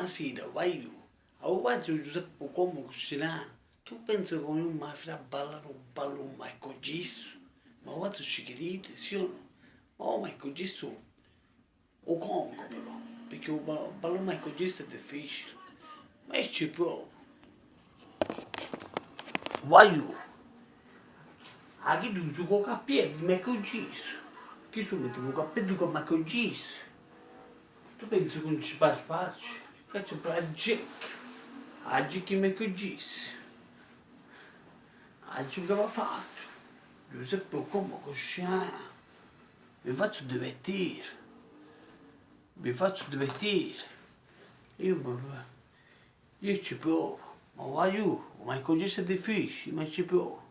una sera vai io, ho guardato Giuseppe come cucinare, tu pensi che non mi farà ballare un ballo mai così? Ma guarda schiccherito, sì o no? Ma mai così, o comico però, perché un ballo mai così è difficile, ma ci provo, vai io, anche tu su con capelli, ma così, chi su mette un cappello come così? Tu pensi che non ci fa spazio? Che c'è per la gente? Oggi che mi cugisi, oggi che va fatto, Giuseppe come cucina, mi faccio divertire, io ci provo, ma vai io, ma così è difficile, ma ci provo.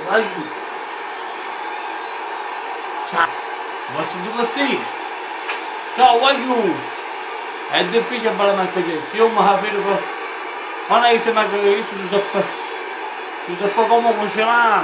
vai giù. Cazzo, ma se tu per te. Ciao, vai giù. È difficile ballare Michael Jackson, io mi la fido per... Non è che se Michael Jackson, Giuseppe come funziona.